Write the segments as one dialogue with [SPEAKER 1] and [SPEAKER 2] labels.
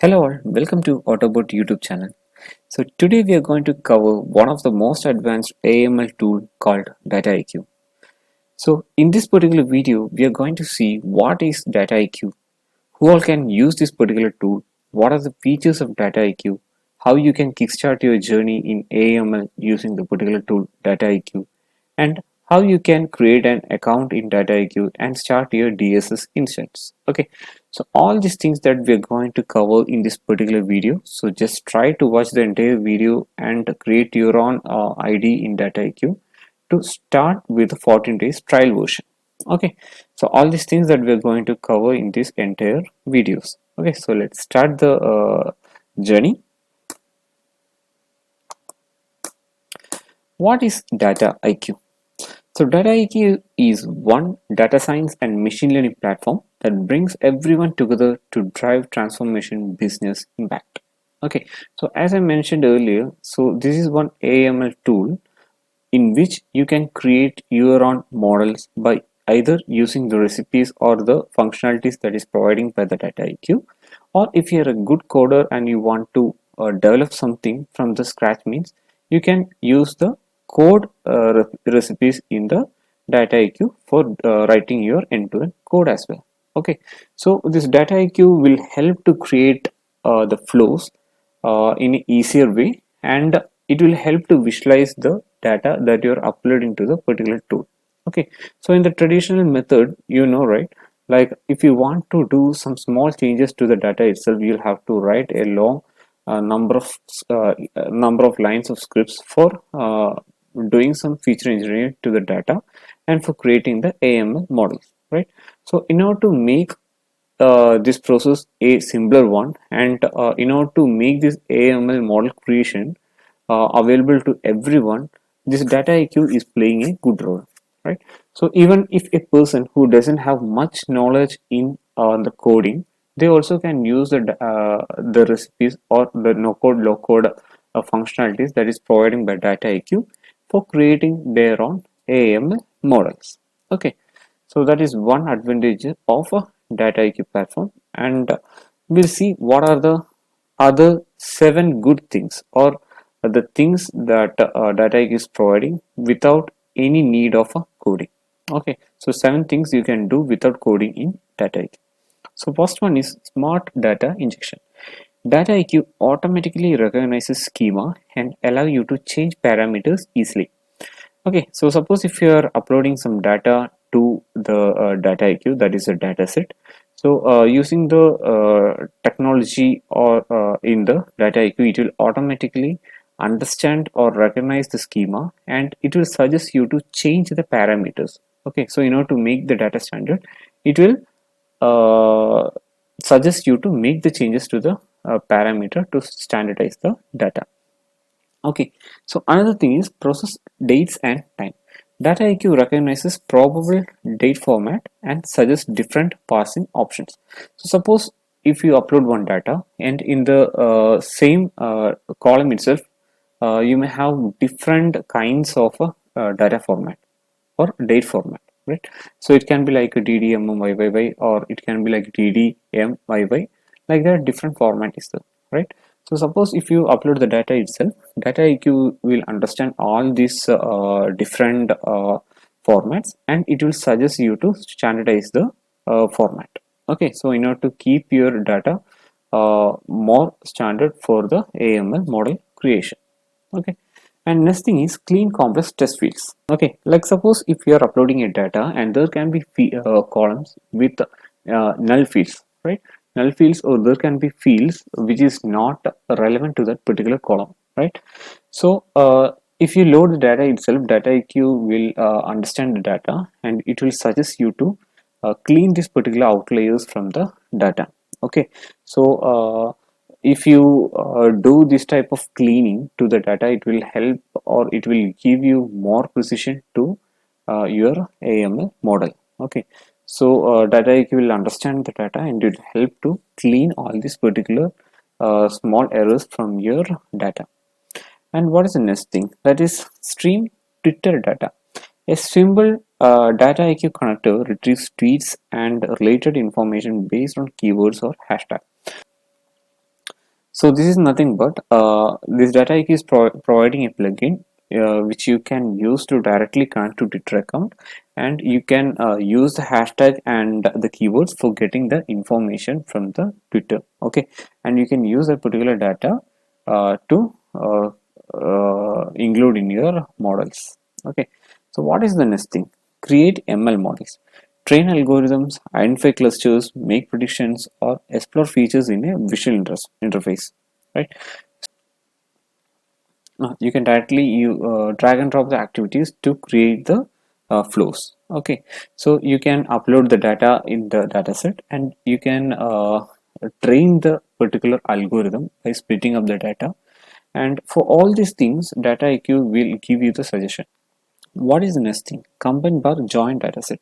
[SPEAKER 1] Hello all, welcome to Autobot YouTube channel. So today we are going to cover one of the most advanced AML tool called Dataiku. So in this particular video, we are going to see what is Dataiku, who all can use this particular tool, what are the features of Dataiku, how you can kickstart your journey in AML using the particular tool Dataiku, and how you can create an account in Dataiku and start your DSS instance. Okay, so all these things that we're going to cover in this particular video. So just try to watch the entire video and create your own ID in Dataiku to start with the 14 days trial version. Okay, so all these things that we're going to cover in this entire videos. Okay, so let's start the journey. What is Dataiku? So Dataiku is one data science and machine learning platform that brings everyone together to drive transformation business impact. Okay, so as I mentioned earlier, so this is one AML tool in which you can create your own models by either using the recipes or the functionalities that is providing by the Dataiku, or if you're a good coder and you want to develop something from the scratch, means you can use the code recipes in the Dataiku for writing your end-to-end code as well. Okay, so this Dataiku will help to create the flows in an easier way, and it will help to visualize the data that you're uploading to the particular tool. Okay, so in the traditional method, right, like if you want to do some small changes to the data itself, you'll have to write a long number of lines of scripts for doing some feature engineering to the data and for creating the AML models, right? So in order to make this process a simpler one, and in order to make this AML model creation available to everyone, this Dataiku is playing a good role, right? So even if a person who doesn't have much knowledge in the coding, they also can use the recipes or the no code low code functionalities that is providing by Dataiku for creating their own AML models. Okay, so that is one advantage of a Dataiku platform, and we'll see what are the other 7 good things or the things that Dataiku is providing without any need of a coding. Okay, so 7 things you can do without coding in Dataiku. So first one is smart data injection. Dataiku automatically recognizes schema and allow you to change parameters easily. Okay, so suppose if you are uploading some data to the Dataiku, that is a dataset. So using the technology or in the Dataiku, it will automatically understand or recognize the schema, and it will suggest you to change the parameters. Okay, so in order to make the data standard, it will suggest you to make the changes to the parameter to standardize the data. Okay, so another thing is process dates and time. Dataiku recognizes probable date format and suggests different parsing options. So suppose if you upload one data, and in the same column itself, you may have different kinds of data format or date format, right? So it can be like a DDMMYYY, or it can be like DDMYY, like that different format is there, right? So suppose if you upload the data itself, Dataiku will understand all these different formats, and it will suggest you to standardize the format. Okay, so in order to keep your data more standard for the AML model creation. Okay, and next thing is clean complex test fields. Okay, like suppose if you are uploading a data and there can be columns with null fields, right? Null fields, or there can be fields which is not relevant to that particular column, right? So if you load the data itself, Dataiku will understand the data, and it will suggest you to clean this particular outliers from the data. Okay, so if you do this type of cleaning to the data, it will help, or it will give you more precision to your AML model. Okay, so Dataiku will understand the data, and it will help to clean all these particular small errors from your data. And what is the next thing? That is stream Twitter data. A simple Dataiku connector retrieves tweets and related information based on keywords or hashtags. So this is nothing but this Dataiku is providing a plugin which you can use to directly connect to Twitter account, and you can use the hashtag and the keywords for getting the information from the Twitter. Okay, and you can use that particular data to include in your models. Okay, so what is the next thing? Create ML models, train algorithms, identify clusters, make predictions, or explore features in a visual interface, right? You can directly drag and drop the activities to create the flows. Okay, so you can upload the data in the dataset, and you can train the particular algorithm by splitting up the data. And for all these things, Dataiku will give you the suggestion. What is the next thing? Combine bar join dataset.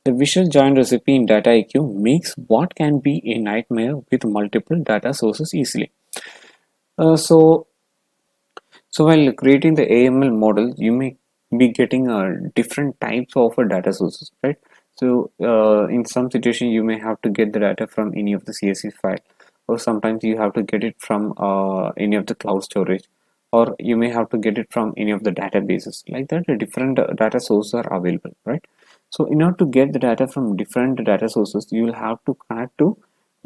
[SPEAKER 1] The visual join recipe in Dataiku makes what can be a nightmare with multiple data sources easily. So while creating the AML model, you may be getting different types of data sources, right? So in some situation, you may have to get the data from any of the CSV file, or sometimes you have to get it from any of the cloud storage, or you may have to get it from any of the databases. Like that, the different data sources are available, right? So in order to get the data from different data sources, you will have to connect to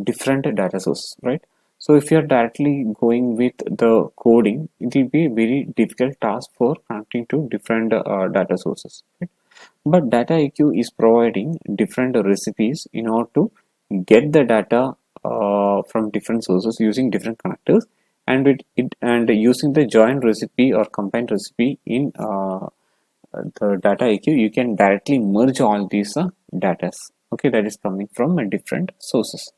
[SPEAKER 1] different data sources, right? So if you're directly going with the coding, it will be a very difficult task for connecting to different data sources, right? But Dataiku is providing different recipes in order to get the data from different sources using different connectors, and using the join recipe or combined recipe in the Dataiku, you can directly merge all these data. Okay, that is coming from different sources.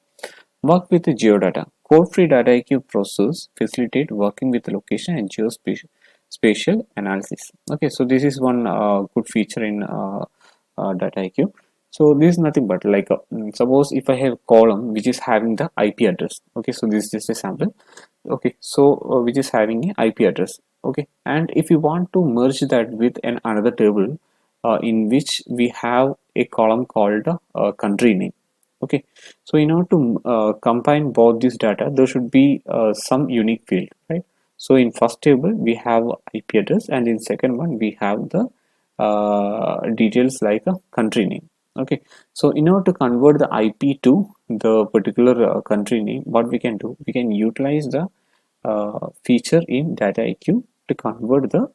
[SPEAKER 1] Work with the geodata. Code-free Dataiku process facilitate working with location and geospatial analysis. Okay, so this is one good feature in Dataiku. So this is nothing but like suppose if I have a column which is having the IP address. Okay, so this is just a sample. Okay, so which is having a IP address. Okay, and if you want to merge that with another table in which we have a column called country name. Okay, so in order to combine both this data, there should be some unique field, right? So in first table we have IP address, and in second one we have the details like a country name. Okay, so in order to convert the IP to the particular country name, what we can do, we can utilize the feature in Dataiku to convert the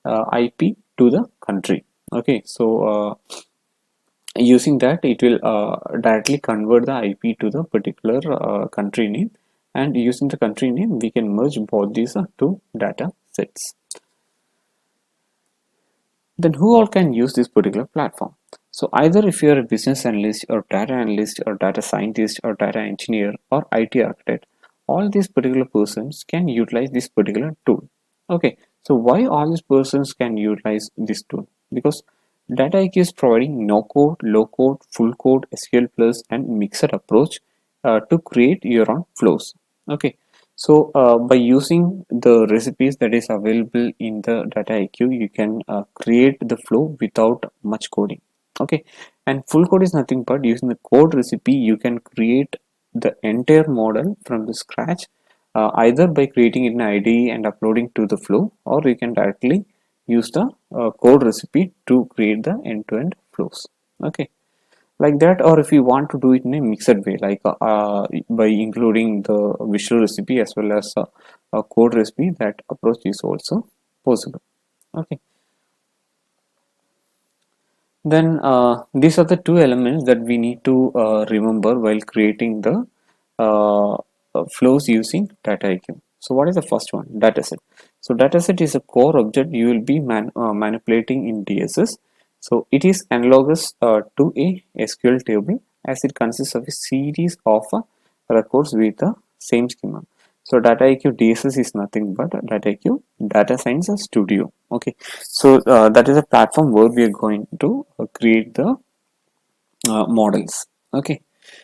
[SPEAKER 1] IP to the country. Okay, so using that, it will directly convert the IP to the particular country name, and using the country name we can merge both these two data sets. Then who all can use this particular platform? So either if you are a business analyst or data analyst or data scientist or data engineer or IT architect, all these particular persons can utilize this particular tool. Okay, so why all these persons can utilize this tool? Because Dataiku is providing no code, low code, full code, SQL plus and mixed approach to create your own flows. Okay, so by using the recipes that is available in the Dataiku, you can create the flow without much coding. Okay, and full code is nothing but using the code recipe you can create the entire model from the scratch, either by creating an ID and uploading to the flow, or you can directly use the code recipe to create the end-to-end flows. Okay, like that, or if you want to do it in a mixed way, like by including the visual recipe as well as a code recipe, that approach is also possible. Okay, then these are the two elements that we need to remember while creating the flows using Dataiku. So what is the first one? Dataset. So dataset is a core object you will be manipulating in DSS. So it is analogous to a SQL table, as it consists of a series of records with the same schema. So Dataiku DSS is nothing but Dataiku Data Science Studio. Okay, so that is a platform where we are going to create the models. Okay,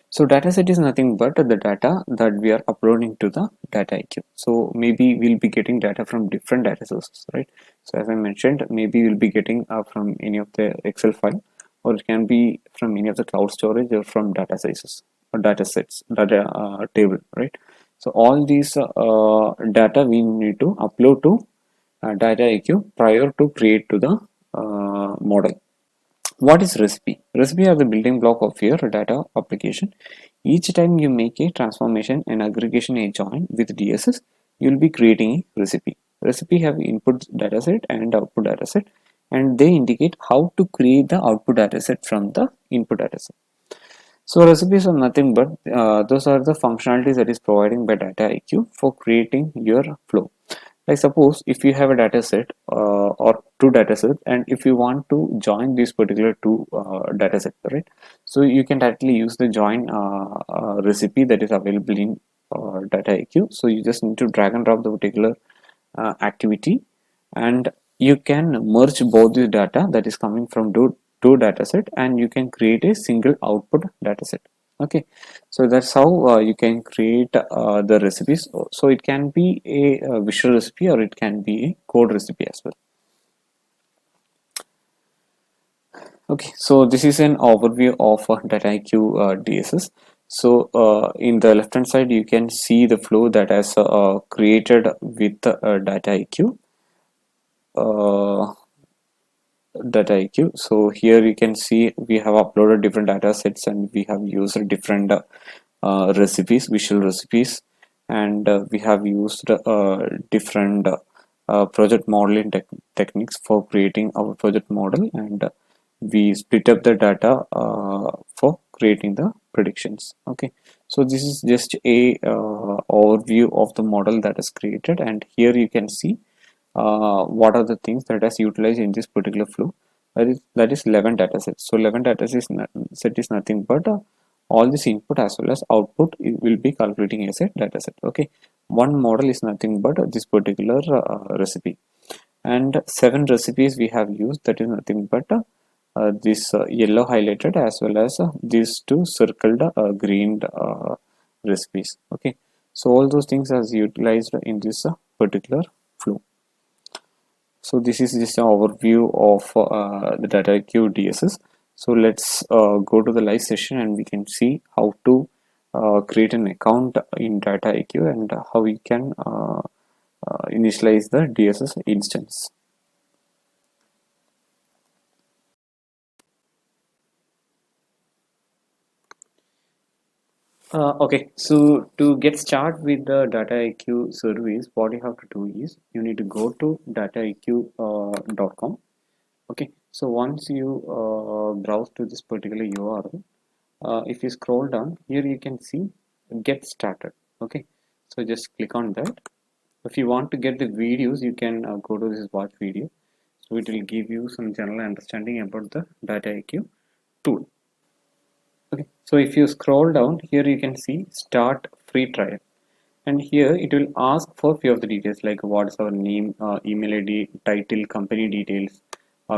[SPEAKER 1] so dataset is nothing but the data that we are uploading to the Dataiku. So maybe we'll be getting data from different data sources, right? So as I mentioned, maybe we'll be getting from any of the Excel file, or it can be from any of the cloud storage, or from data sizes or data sets, data table, right? So all these data we need to upload to Dataiku prior to create to the model. What is recipe? Recipe are the building block of your data application. Each time you make a transformation, an aggregation, a join with DSS, you will be creating a recipe. Recipe have input dataset and output dataset, and they indicate how to create the output dataset from the input dataset. So recipes are nothing but those are the functionalities that is providing by Dataiku for creating your flow. Like suppose if you have a data set or two data sets, and if you want to join these particular two data sets, right? So you can directly use the join recipe that is available in Dataiku. So you just need to drag and drop the particular activity, and you can merge both the data that is coming from two data set, and you can create a single output data set. Okay, so that's how you can create the recipes. So it can be a visual recipe or it can be a code recipe as well. Okay, so this is an overview of Dataiku DSS. So in the left hand side you can see the flow that has created with Dataiku. Dataiku. So here you can see we have uploaded different data sets and we have used different recipes, visual recipes, and we have used different project modeling techniques for creating our project model, and we split up the data for creating the predictions. Okay, so this is just a overview of the model that is created, and here you can see what are the things that is utilized in this particular flow. That is 11 data sets. So 11 data set is nothing but all this input as well as output will be calculating as a data set. Okay, one model is nothing but this particular recipe, and 7 recipes we have used, that is nothing but this yellow highlighted as well as these two circled green recipes. Okay, so all those things are utilized in this particular flow. So this is just an overview of the Dataiku DSS. So let's go to the live session and we can see how to create an account in Dataiku and how we can initialize the DSS instance. Okay, so to get started with the Dataiku service, what you have to do is you need to go to dataiku.com. Okay, so once you browse to this particular URL, if you scroll down here, you can see get started. Okay, so just click on that. If you want to get the videos, you can go to this watch video. So it will give you some general understanding about the Dataiku tool. Okay, so if you scroll down here, you can see start free trial, and here it will ask for few of the details like what's our name, email ID, title, company details,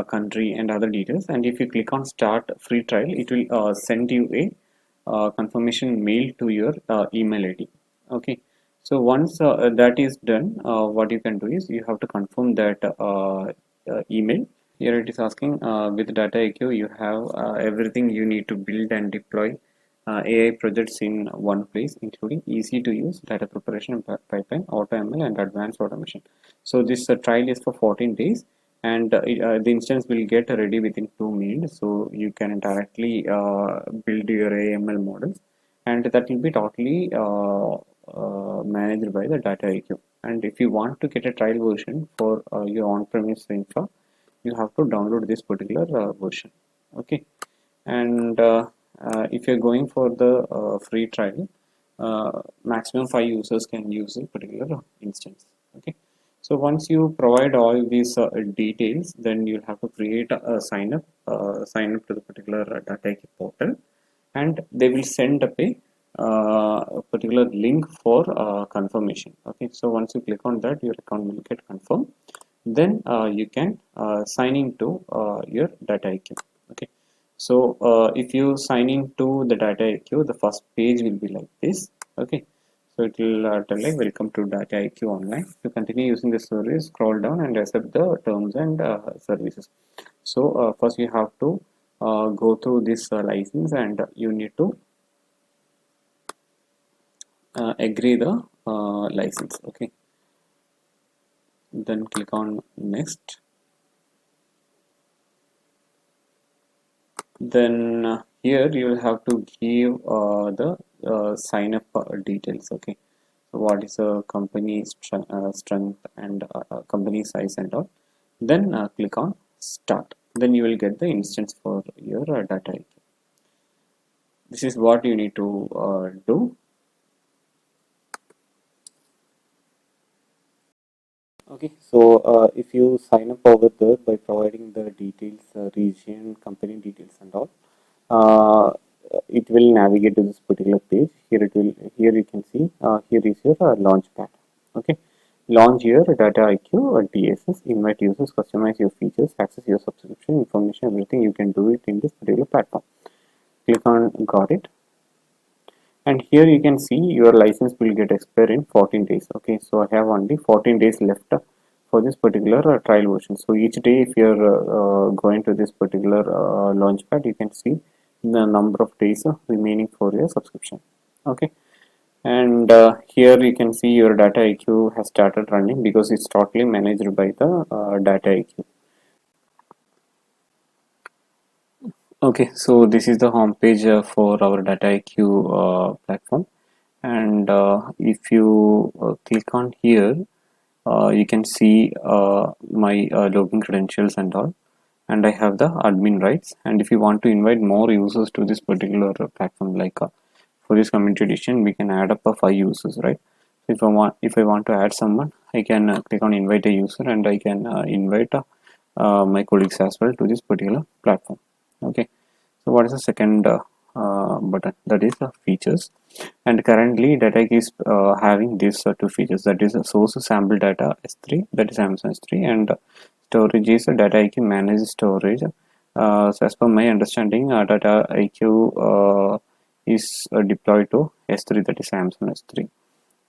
[SPEAKER 1] country, and other details. And if you click on start free trial, it will send you a confirmation mail to your email ID. Okay, so once that is done, what you can do is you have to confirm that email. Here it is asking with Dataiku you have everything you need to build and deploy AI projects in one place, including easy to use data preparation pipeline, AutoML, and advanced automation. So this trial is for 14 days, and the instance will get ready within 2 minutes. So you can directly build your AIML models, and that will be totally managed by the Dataiku. And if you want to get a trial version for your on-premise infra, you have to download this particular version. Okay, and if you're going for the free trial, maximum 5 users can use a particular instance. Okay, so once you provide all these details, then you'll have to create a sign up to the particular Dataiku portal, and they will send up a particular link for confirmation. Okay, so once you click on that, your account will get confirmed. Then you can sign into your Dataiku. Okay, so if you sign into the Dataiku, the first page will be like this. Okay, so it will tell like welcome to Dataiku online. To continue using the service, scroll down and accept the terms and services. So first you have to go through this license, and you need to agree the license. Okay, then click on next. Then here you will have to give the sign up details. Okay, so what is a company strength and company size and all. Then click on start. Then you will get the instance for your Dataiku. This is what you need to do. Okay, so if you sign up over there by providing the details, region, company details and all, uh, it will navigate to this particular page. Here you can see, here is your launch pad. Okay, launch your Dataiku DSS, invite users, customize your features, access your subscription information, everything you can do it in this particular platform. Click on got it. And here you can see your license will get expired in 14 days. Okay, so I have only 14 days left for this particular trial version. So each day if you're going to this particular launchpad, you can see the number of days remaining for your subscription. Okay, and here you can see your Dataiku has started running because it's totally managed by the Dataiku. Okay, so this is the home page for our Dataiku platform, and if you click on here, you can see my login credentials and all, and I have the admin rights. And if you want to invite more users to this particular platform, like for this community edition, we can add up 5 users, right? If I want to add someone, I can click on invite a user, and I can invite my colleagues as well to this particular platform. Okay, so what is the second button? That is the features. And currently Dataiku is having these two features, that is source sample data S3, that is Amazon S3, and storage is Dataiku managed storage. So as per my understanding, Dataiku is deployed to S3, that is Amazon S3,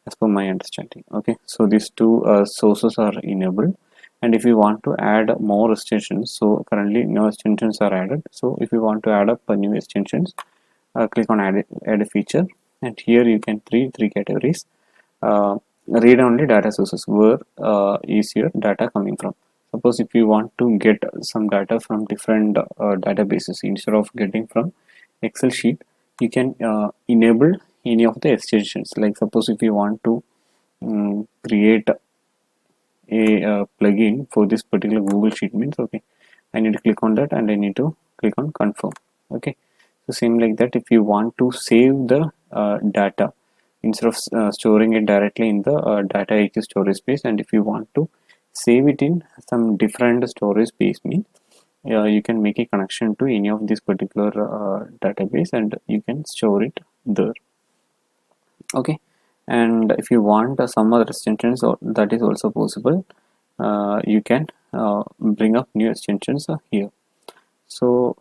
[SPEAKER 1] as per my understanding. Okay, so these two sources are enabled. And if you want to add more extensions, so currently no extensions are added. So if you want to add up new extensions, click on add a feature, and here you can three categories. Read only data sources, where is your data coming from. Suppose if you want to get some data from different databases, instead of getting from Excel sheet, you can enable any of the extensions. Like suppose if you want to create a plugin for this particular Google Sheet, means okay, I need to click on that and I need to click on confirm. Okay, so same like that, if you want to save the data, instead of storing it directly in the Dataiku storage space, and if you want to save it in some different storage space, means you can make a connection to any of this particular database and you can store it there. Okay, and if you want some other extensions, or that is also possible, you can bring up new extensions here. So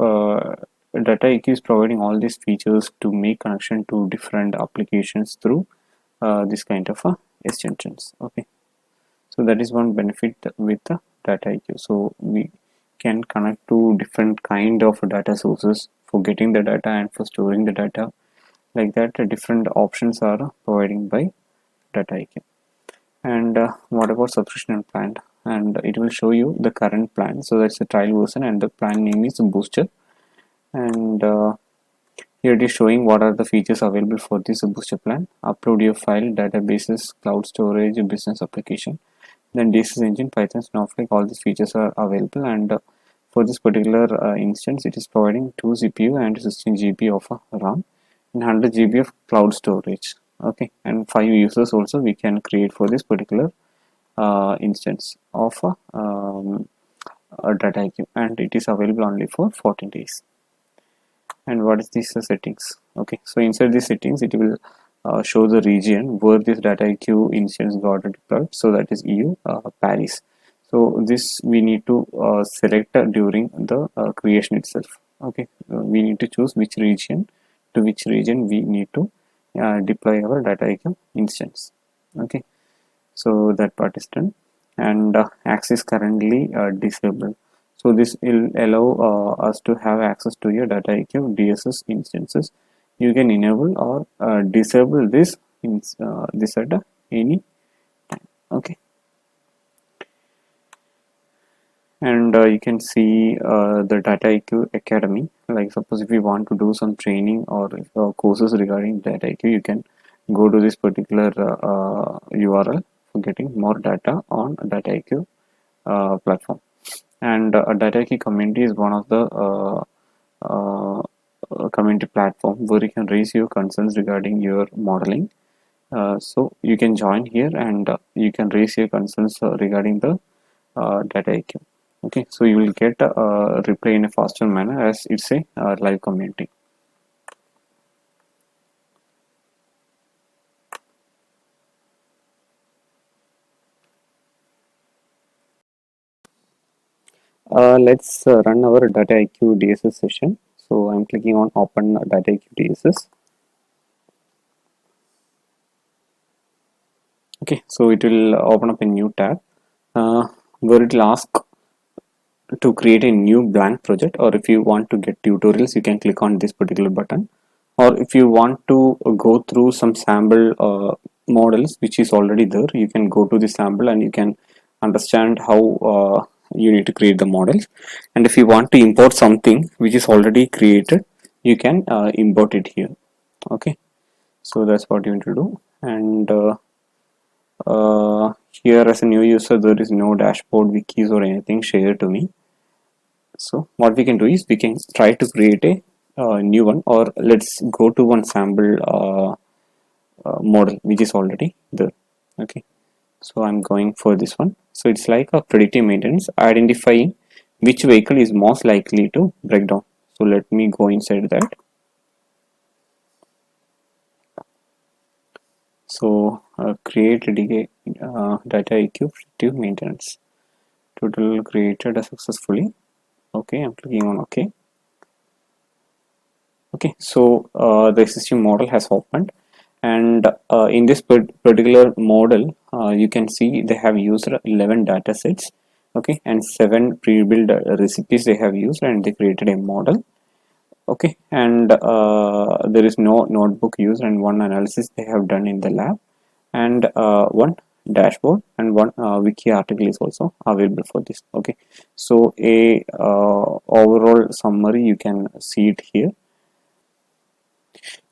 [SPEAKER 1] Dataiku is providing all these features to make connection to different applications through this kind of extensions. Okay, so that is one benefit with the Dataiku. So we can connect to different kind of data sources for getting the data and for storing the data. Like that, different options are providing by Dataiku. And what about subscription and plan? And it will show you the current plan. So that's the trial version, and the plan name is Booster. And here it is showing what are the features available for this Booster plan. Upload your file, databases, cloud storage, business application, then DSS engine, Python, Snowflake. All these features are available, and for this particular instance, it is providing 2 CPU and 16 GB of RAM and 100 GB of cloud storage. Okay, and 5 users also we can create for this particular instance of Dataiku, and it is available only for 14 days. And what is this settings? Okay, so inside the settings, it will show the region where this Dataiku instance got deployed. So that is EU, Paris. So this we need to select during the creation itself. Okay, we need to choose which region to which region we need to deploy our Dataiku instance. Okay, so that part is done, and access currently disabled. So this will allow us to have access to your Dataiku DSS instances. You can enable or disable this at any time. Okay, and you can see the Dataiku Academy. Like suppose if you want to do some training or courses regarding Dataiku, you can go to this particular URL for getting more data on Dataiku platform. And Dataiku community is one of the uh, community platform where you can raise your concerns regarding your modeling. So you can join here and you can raise your concerns regarding the Dataiku. Okay, so you will get a reply in a faster manner as it's a live community. Let's run our Dataiku DSS session. So I'm clicking on Open Dataiku DSS. Okay, so it will open up a new tab where it will ask to create a new blank project, or if you want to get tutorials you can click on this particular button, or if you want to go through some sample models which is already there, you can go to the sample and you can understand how you need to create the models. And if you want to import something which is already created, you can import it here. Okay, so that's what you need to do. And here as a new user there is no dashboard, wikis or anything shared to me. So what we can do is we can try to create a new one, or let's go to one sample model which is already there. Okay, so I'm going for this one. So it's like a predictive maintenance, identifying which vehicle is most likely to break down. So let me go inside that. So create Dataiku predictive maintenance. Total created successfully. Okay, I'm clicking on OK. Okay, so the existing model has opened, and in this particular model you can see they have used 11 data sets. Okay, and 7 pre-built recipes they have used, and they created a model. Okay, and there is no notebook used, and one analysis they have done in the lab, and one dashboard and one wiki article is also available for this. Okay, so a overall summary you can see it here.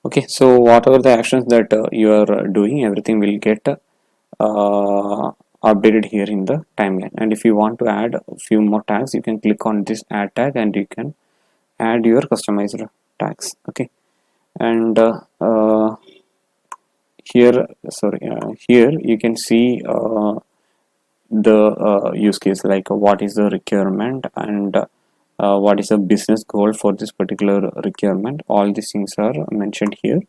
[SPEAKER 1] Okay, so whatever the actions that you are doing, everything will get updated here in the timeline. And if you want to add a few more tags, you can click on this add tag and you can add your customized tags. Okay, and here here you can see the use case, like what is the requirement and what is the business goal for this particular requirement. All these things are mentioned here,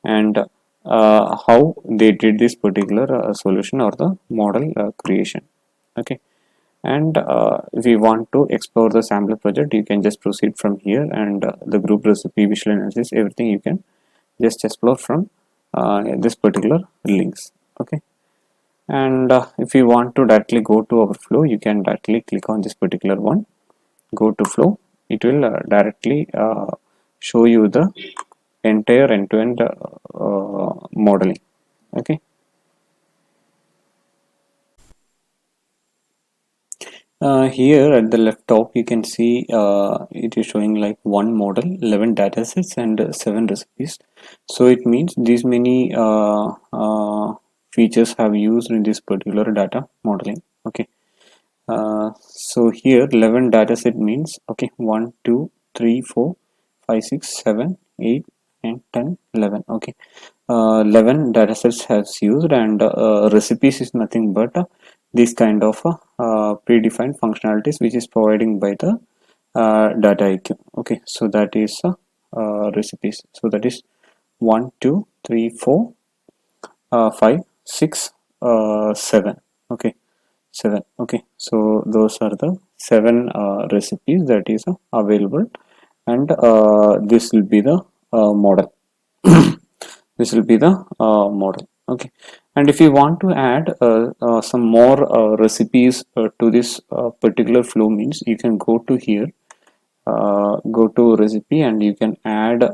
[SPEAKER 1] and how they did this particular solution or the model creation. Okay, and if you want to explore the sample project, you can just proceed from here, and the group recipe, visual analysis, everything you can just explore from this particular links. Okay, and if you want to directly go to our flow, you can directly click on this particular one, go to flow. It will directly show you the entire end-to-end modeling. Okay, here at the left top you can see it is showing like one model, 11 datasets and 7 recipes. So it means these many features have used in this particular data modeling. Okay, so here 11 dataset means, okay, 1 2 3 4 5 6 7 8 and 10 11. Okay, 11 datasets has used, and recipes is nothing but this kind of predefined functionalities which is providing by the Dataiku. Okay, so that is recipes. So that is 1 2 3 4 5 6 7. Okay, 7. Okay, so those are the 7 recipes that is available, and this will be the model. This will be the model. Okay, and if you want to add some more recipes to this particular flow, means you can go to here, go to recipe, and you can add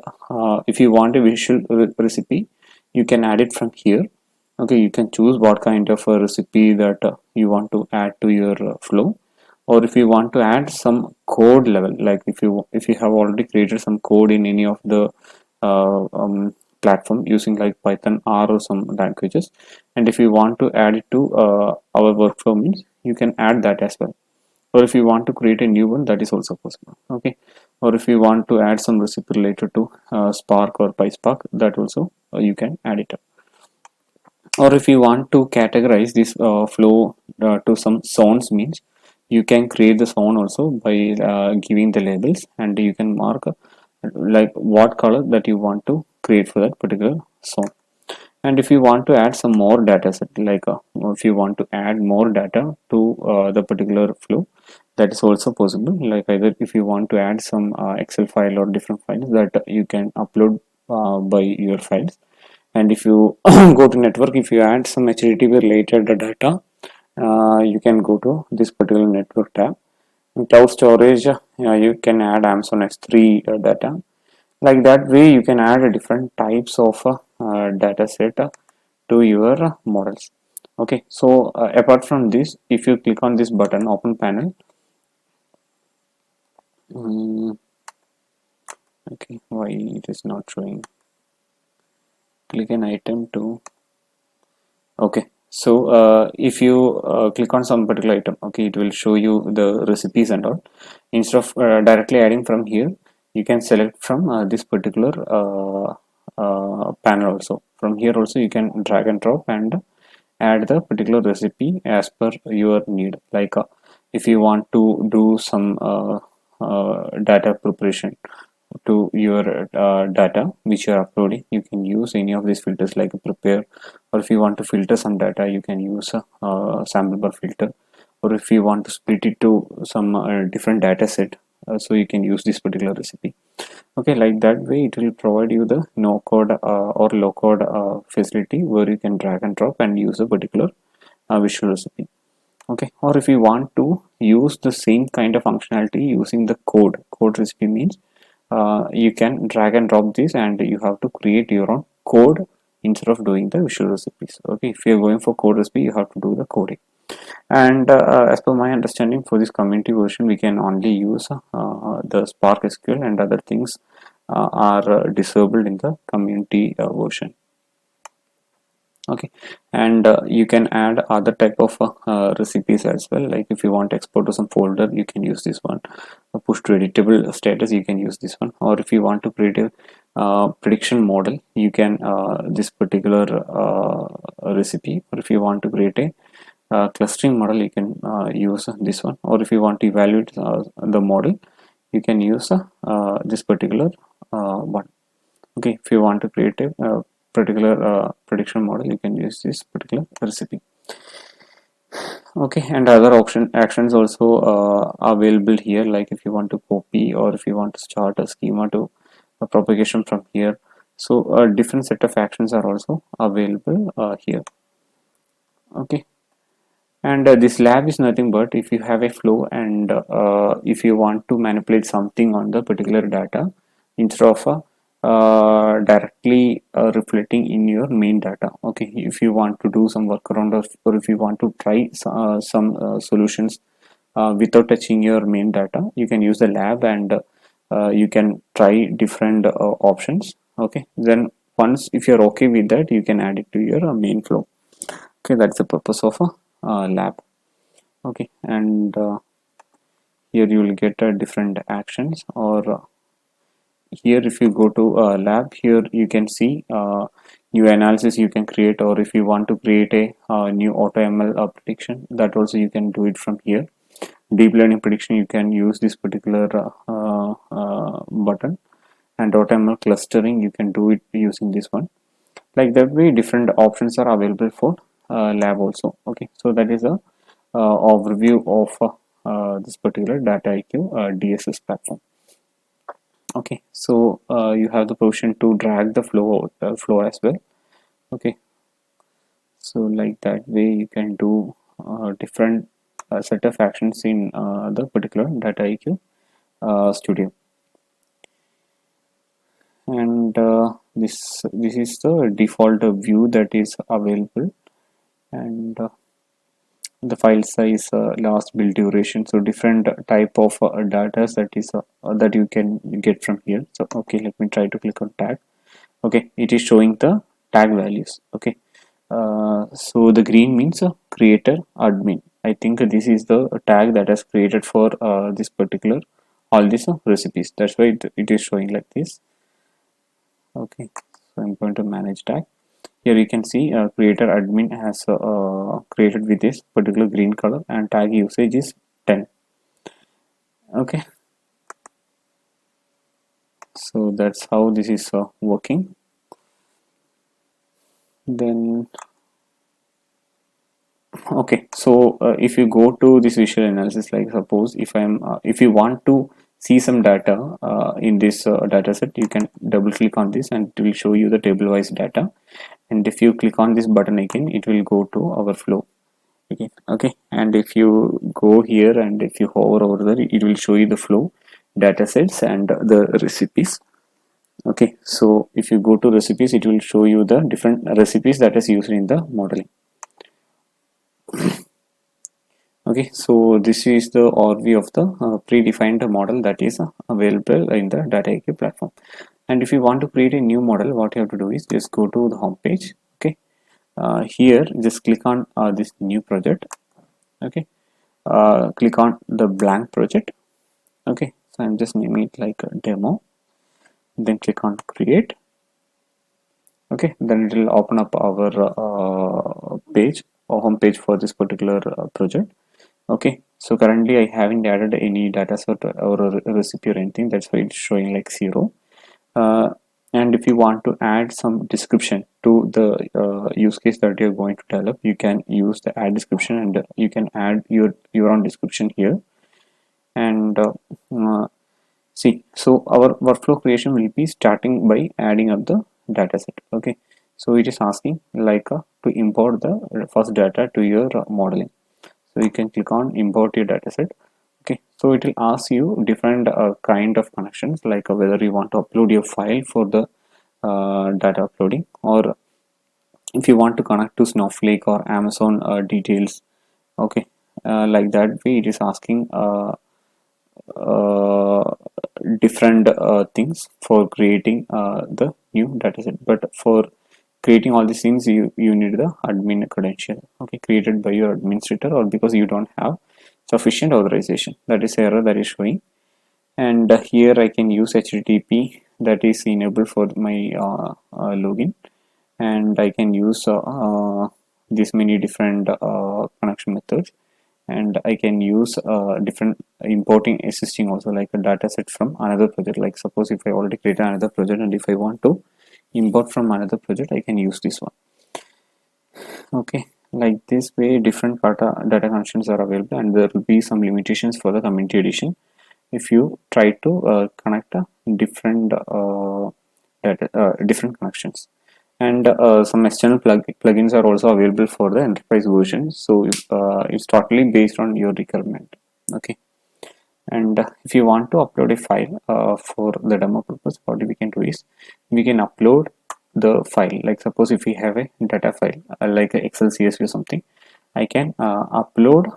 [SPEAKER 1] if you want a visual recipe, you can add it from here. Okay, you can choose what kind of a recipe that you want to add to your flow, or if you want to add some code level, like if you have already created some code in any of the platform using like Python, R, or some languages, and if you want to add it to our workflow means, you can add that as well. Or if you want to create a new one, that is also possible. Okay, or if you want to add some recipe related to Spark or PySpark, that also you can add it up. Or if you want to categorize this flow to some zones means, you can create the zone also by giving the labels, and you can mark like what color that you want to create for that particular zone. And if you want to add some more data set, like if you want to add more data to the particular flow, that is also possible. Like either if you want to add some Excel file or different files that you can upload by your files. And if you go to network, if you add some HTTP related data, you can go to this particular network tab. In cloud storage, you can add Amazon S3 data. Like that way, you can add different types of data set to your models. Okay, so apart from this, if you click on this button, open panel. Okay, why it is not showing? Click an item to. Okay, so if you click on some particular item, okay, it will show you the recipes and all. Instead of directly adding from here, you can select from this particular panel also. From here also, you can drag and drop and add the particular recipe as per your need. Like if you want to do some data preparation to your data which you are uploading, you can use any of these filters like prepare. Or if you want to filter some data, you can use a sample bar filter. Or if you want to split it to some different data set, so you can use this particular recipe. Okay, like that way it will provide you the no code or low code facility where you can drag and drop and use a particular visual recipe. Okay, or if you want to use the same kind of functionality using the code recipe means, you can drag and drop this and you have to create your own code instead of doing the visual recipes. Okay, if you're going for code recipe, you have to do the coding. And as per my understanding, for this community version, we can only use the Spark SQL, and other things are disabled in the community version. Okay, and you can add other type of recipes as well. Like if you want to export to some folder, you can use this one. Push to editable status, you can use this one. Or if you want to create a prediction model, you can this particular recipe. Or if you want to create a clustering model, you can use this one. Or if you want to evaluate the model, you can use this particular one. Okay, if you want to create a particular prediction model, you can use this particular recipe. Okay, and other actions also available here, like if you want to copy or if you want to start a schema to a propagation from here. So a different set of actions are also available here. Okay, and this lab is nothing but if you have a flow and if you want to manipulate something on the particular data instead of directly reflecting in your main data. Okay, if you want to do some workaround, or if you want to try some solutions without touching your main data, you can use the lab and you can try different options. Okay, then once if you're okay with that, you can add it to your main flow. Okay, that's the purpose of a lab. Okay, and here you will get different actions. Or here if you go to lab, here you can see new analysis you can create. Or if you want to create a new AutoML prediction, that also you can do it from here. Deep learning prediction, you can use this particular button. And AutoML clustering, you can do it using this one. Like that way, different options are available for lab also. Okay, so that is a overview of this particular Dataiku DSS platform. Okay, so you have the option to drag the flow as well. Okay, so like that way you can do different set of actions in the particular Dataiku studio. And this is the default view that is available, and the file size, last build duration, so different type of data that is that you can get from here. So okay, let me try to click on tag. Okay, it is showing the tag values. Okay, so the green means creator admin. I think this is the tag that is created for this particular all these recipes. That's why it is showing like this. Okay, so I'm going to manage tag. Here you can see creator admin has created with this particular green color, and tag usage is 10. Okay, so that's how this is working. Then okay, so if you go to this visual analysis, like suppose if you want to see some data in this data set, you can double click on this and it will show you the table wise data. And if you click on this button again, it will go to our flow. Okay, and if you go here and if you hover over there, it will show you the flow, data sets, and the recipes. Okay, so if you go to recipes, it will show you the different recipes that is used in the modeling. Okay, so this is the overview of the predefined model that is available in the Dataiku platform. And if you want to create a new model, what you have to do is just go to the home page. Okay, here just click on this new project. Okay, click on the blank project. Okay, so I'm just naming it like a demo. Then click on create. Okay, then it will open up our page or home page for this particular project. Okay, so currently I haven't added any data set or a recipe or anything. That's why it's showing like 0. And if you want to add some description to the use case that you're going to develop, you can use the add description, and you can add your own description here. And see, so our workflow creation will be starting by adding up the dataset. Okay, so it is asking like to import the first data to your modeling. So you can click on import your dataset. Okay, so it will ask you different kind of connections, like whether you want to upload your file for the data uploading, or if you want to connect to Snowflake or Amazon details. Okay, like that way it is asking uh, different things for creating the new dataset. But for creating all these things, you need the admin credential, okay, created by your administrator, or because you don't have sufficient authorization. That is error that is showing. And here I can use HTTP, that is enabled for my login, and I can use this many different connection methods, and I can use different importing existing also, like a data set from another project. Like suppose if I already created another project, and if I want to import from another project, I can use this one. Okay, like this way different data connections are available, and there will be some limitations for the community edition if you try to connect different different connections. And some external plugins are also available for the enterprise version, so it's totally based on your requirement. Okay, and if you want to upload a file for the demo purpose, what we can do is we can upload the file. Like suppose if we have a data file like a Excel CSV or something, I can upload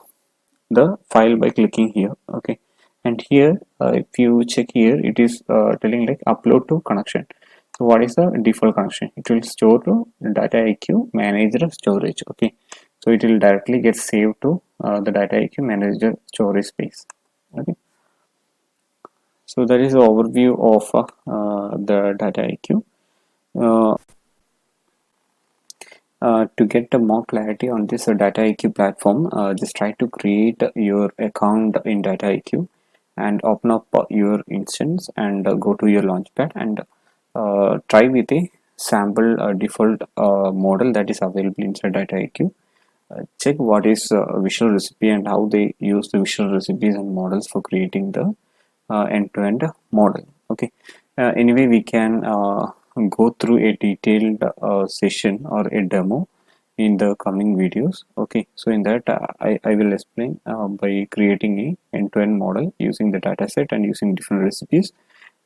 [SPEAKER 1] the file by clicking here. Okay, and here if you check here, it is telling like upload to connection. So what is the default connection? It will store to Dataiku manager storage. Okay, so it will directly get saved to the Dataiku manager storage space. Okay, so that is the overview of the Dataiku. To get more clarity on this Dataiku platform, just try to create your account in Dataiku and open up your instance, and go to your launchpad, and try with a sample default model that is available inside Dataiku. Check what is visual recipe and how they use the visual recipes and models for creating the end-to-end model. Okay, anyway, we can go through a detailed session or a demo in the coming videos. Okay, so in that I will explain by creating a end-to-end model using the dataset and using different recipes,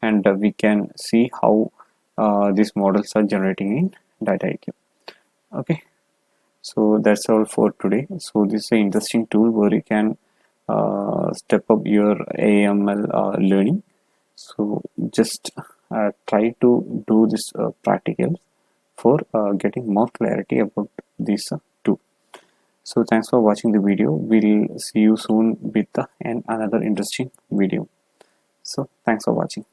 [SPEAKER 1] and we can see how these models are generating in Dataiku. Okay, so that's all for today. So this is an interesting tool where you can step up your AIML learning. So just try to do this practical for getting more clarity about this tool. So thanks for watching the video. We'll see you soon with another interesting video. So thanks for watching.